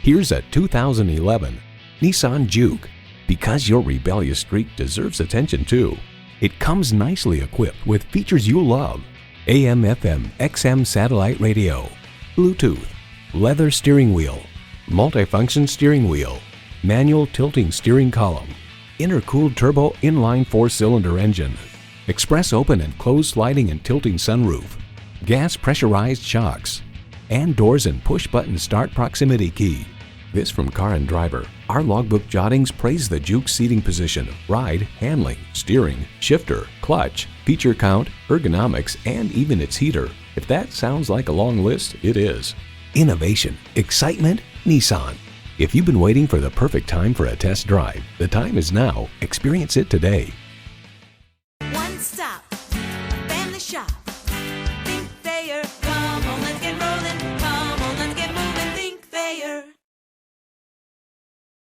Here's a 2011 Nissan Juke. Because your rebellious streak deserves attention too. It comes nicely equipped with features you love. AM/FM XM satellite radio, Bluetooth, leather steering wheel, multifunction steering wheel, manual tilting steering column, intercooled turbo inline 4-cylinder engine, express open and closed sliding and tilting sunroof, gas pressurized shocks, and doors and push-button start proximity key. This from Car and Driver. Our logbook jottings praise the Juke's seating position, ride, handling, steering, shifter, clutch, feature count, ergonomics, and even its heater. If that sounds like a long list, it is. Innovation, excitement, Nissan. If you've been waiting for the perfect time for a test drive, the time is now. Experience it today. One stop, family shop. Think Thayer. Come on, let's get rolling. Come on, let's get moving. Think Thayer.